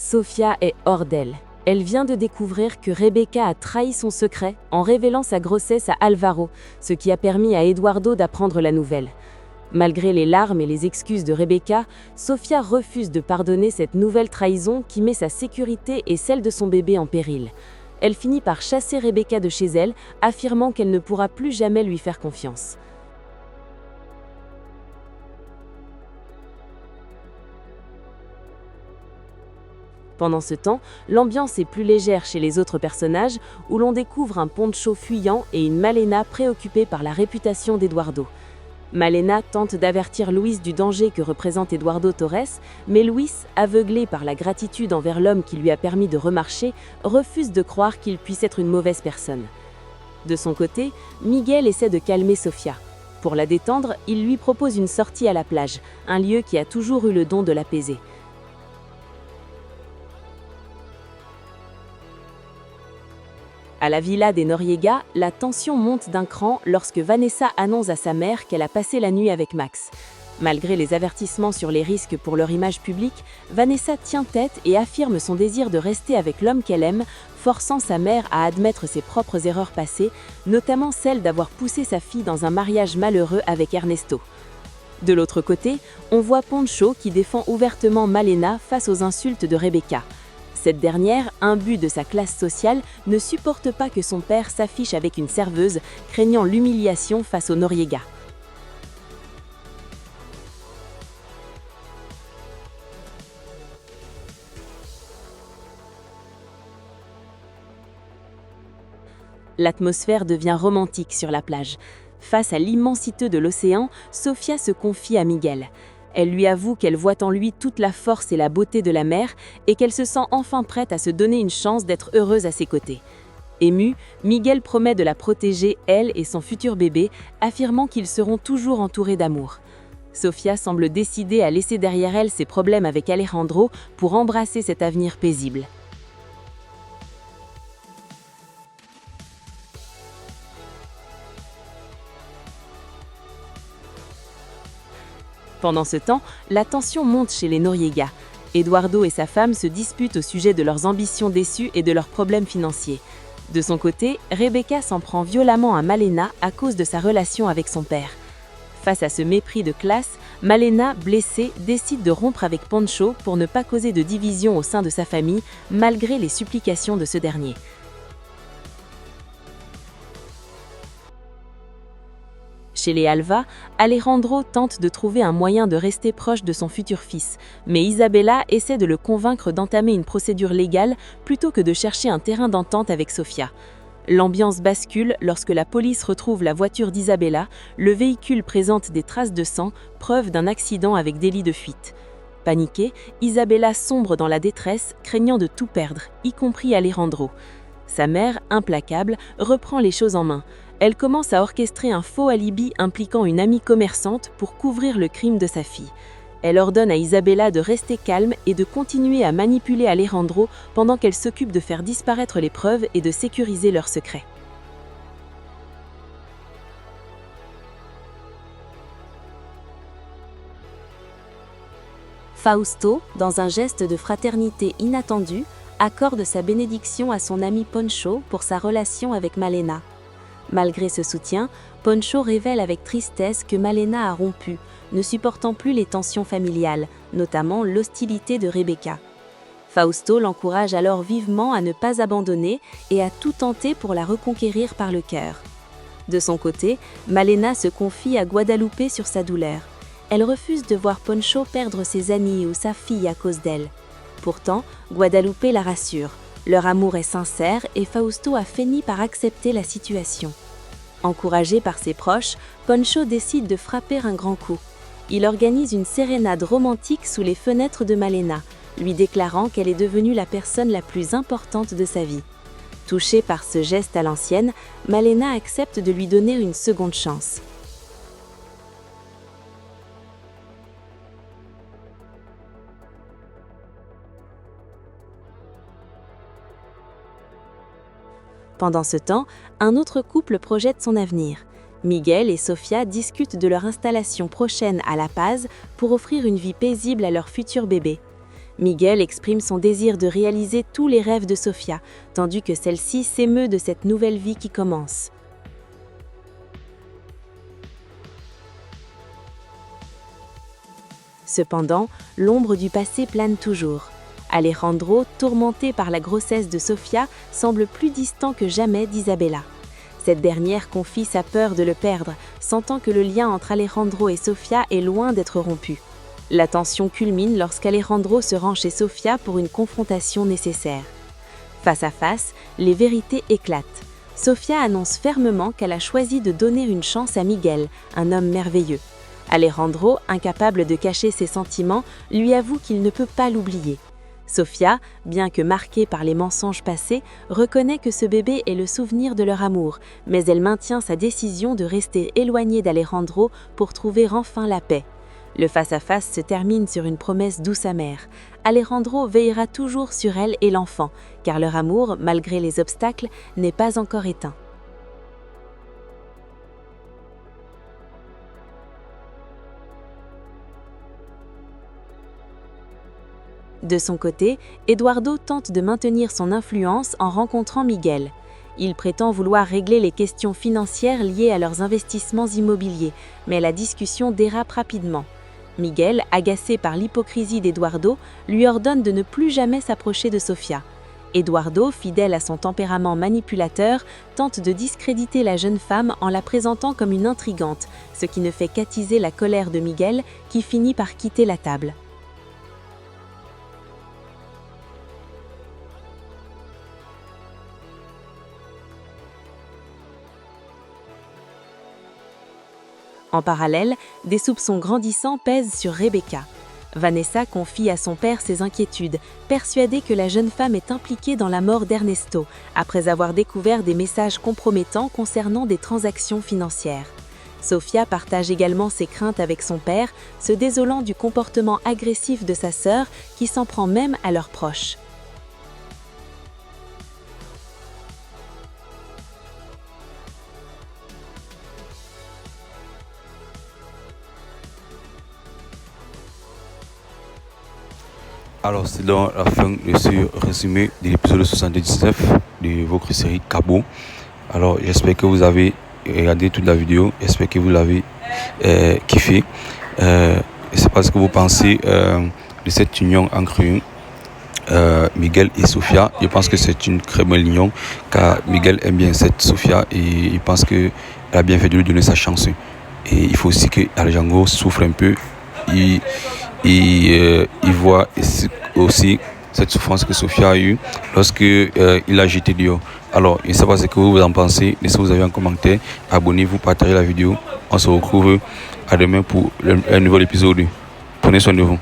Sofia est hors d'elle. Elle vient de découvrir que Rebecca a trahi son secret en révélant sa grossesse à Alvaro, ce qui a permis à Eduardo d'apprendre la nouvelle. Malgré les larmes et les excuses de Rebecca, Sofia refuse de pardonner cette nouvelle trahison qui met sa sécurité et celle de son bébé en péril. Elle finit par chasser Rebecca de chez elle, affirmant qu'elle ne pourra plus jamais lui faire confiance. Pendant ce temps, l'ambiance est plus légère chez les autres personnages, où l'on découvre un Poncho fuyant et une Malena préoccupée par la réputation d'Eduardo. Malena tente d'avertir Luis du danger que représente Eduardo Torres, mais Luis, aveuglé par la gratitude envers l'homme qui lui a permis de remarcher, refuse de croire qu'il puisse être une mauvaise personne. De son côté, Miguel essaie de calmer Sofia. Pour la détendre, il lui propose une sortie à la plage, un lieu qui a toujours eu le don de l'apaiser. À la villa des Noriega, la tension monte d'un cran lorsque Vanessa annonce à sa mère qu'elle a passé la nuit avec Max. Malgré les avertissements sur les risques pour leur image publique, Vanessa tient tête et affirme son désir de rester avec l'homme qu'elle aime, forçant sa mère à admettre ses propres erreurs passées, notamment celle d'avoir poussé sa fille dans un mariage malheureux avec Ernesto. De l'autre côté, on voit Poncho qui défend ouvertement Malena face aux insultes de Rebecca. Cette dernière, imbue de sa classe sociale, ne supporte pas que son père s'affiche avec une serveuse, craignant l'humiliation face aux Noriega. L'atmosphère devient romantique sur la plage. Face à l'immensité de l'océan, Sofia se confie à Miguel. Elle lui avoue qu'elle voit en lui toute la force et la beauté de la mer et qu'elle se sent enfin prête à se donner une chance d'être heureuse à ses côtés. Ému, Miguel promet de la protéger, elle et son futur bébé, affirmant qu'ils seront toujours entourés d'amour. Sofia semble décidée à laisser derrière elle ses problèmes avec Alejandro pour embrasser cet avenir paisible. Pendant ce temps, la tension monte chez les Noriega. Eduardo et sa femme se disputent au sujet de leurs ambitions déçues et de leurs problèmes financiers. De son côté, Rebecca s'en prend violemment à Malena à cause de sa relation avec son père. Face à ce mépris de classe, Malena, blessée, décide de rompre avec Poncho pour ne pas causer de division au sein de sa famille, malgré les supplications de ce dernier. Chez les Alva, Alejandro tente de trouver un moyen de rester proche de son futur fils, mais Isabella essaie de le convaincre d'entamer une procédure légale plutôt que de chercher un terrain d'entente avec Sofia. L'ambiance bascule lorsque la police retrouve la voiture d'Isabella, le véhicule présente des traces de sang, preuve d'un accident avec délit de fuite. Paniquée, Isabella sombre dans la détresse, craignant de tout perdre, y compris Alejandro. Sa mère, implacable, reprend les choses en main. Elle commence à orchestrer un faux alibi impliquant une amie commerçante pour couvrir le crime de sa fille. Elle ordonne à Isabella de rester calme et de continuer à manipuler Alejandro pendant qu'elle s'occupe de faire disparaître les preuves et de sécuriser leur secret. Fausto, dans un geste de fraternité inattendu, accorde sa bénédiction à son ami Poncho pour sa relation avec Malena. Malgré ce soutien, Poncho révèle avec tristesse que Malena a rompu, ne supportant plus les tensions familiales, notamment l'hostilité de Rebecca. Fausto l'encourage alors vivement à ne pas abandonner et à tout tenter pour la reconquérir par le cœur. De son côté, Malena se confie à Guadalupe sur sa douleur. Elle refuse de voir Poncho perdre ses amis ou sa fille à cause d'elle. Pourtant, Guadalupe la rassure. Leur amour est sincère et Fausto a fini par accepter la situation. Encouragé par ses proches, Poncho décide de frapper un grand coup. Il organise une sérénade romantique sous les fenêtres de Malena, lui déclarant qu'elle est devenue la personne la plus importante de sa vie. Touchée par ce geste à l'ancienne, Malena accepte de lui donner une seconde chance. Pendant ce temps, un autre couple projette son avenir. Miguel et Sofia discutent de leur installation prochaine à La Paz pour offrir une vie paisible à leur futur bébé. Miguel exprime son désir de réaliser tous les rêves de Sofia, tandis que celle-ci s'émeut de cette nouvelle vie qui commence. Cependant, l'ombre du passé plane toujours. Alejandro, tourmenté par la grossesse de Sofia, semble plus distant que jamais d'Isabella. Cette dernière confie sa peur de le perdre, sentant que le lien entre Alejandro et Sofia est loin d'être rompu. La tension culmine lorsqu'Alejandro se rend chez Sofia pour une confrontation nécessaire. Face à face, les vérités éclatent. Sofia annonce fermement qu'elle a choisi de donner une chance à Miguel, un homme merveilleux. Alejandro, incapable de cacher ses sentiments, lui avoue qu'il ne peut pas l'oublier. Sofia, bien que marquée par les mensonges passés, reconnaît que ce bébé est le souvenir de leur amour, mais elle maintient sa décision de rester éloignée d'Alejandro pour trouver enfin la paix. Le face-à-face se termine sur une promesse douce amère. Alejandro veillera toujours sur elle et l'enfant, car leur amour, malgré les obstacles, n'est pas encore éteint. De son côté, Eduardo tente de maintenir son influence en rencontrant Miguel. Il prétend vouloir régler les questions financières liées à leurs investissements immobiliers, mais la discussion dérape rapidement. Miguel, agacé par l'hypocrisie d'Eduardo, lui ordonne de ne plus jamais s'approcher de Sofia. Eduardo, fidèle à son tempérament manipulateur, tente de discréditer la jeune femme en la présentant comme une intrigante, ce qui ne fait qu'attiser la colère de Miguel, qui finit par quitter la table. En parallèle, des soupçons grandissants pèsent sur Rebecca. Vanessa confie à son père ses inquiétudes, persuadée que la jeune femme est impliquée dans la mort d'Ernesto, après avoir découvert des messages compromettants concernant des transactions financières. Sofia partage également ses craintes avec son père, se désolant du comportement agressif de sa sœur qui s'en prend même à leurs proches. Alors, c'est donc la fin de ce résumé de l'épisode 79 de votre série Cabo. Alors, j'espère que vous avez regardé toute la vidéo. J'espère que vous l'avez kiffé. C'est parce que vous pensez de cette union entre Miguel et Sofia. Je pense que c'est une très bonne union car Miguel aime bien cette Sofia et il pense qu'elle a bien fait de lui donner sa chance. Et il faut aussi que Alejandro souffre un peu. Il voit aussi cette souffrance que Sofia a eue lorsque il l'a jeté dehors. Alors, je ne sais pas ce que vous en pensez. Laissez vous avez un commentaire, abonnez-vous, partagez la vidéo. On se retrouve à demain pour un nouvel épisode. Prenez soin de vous.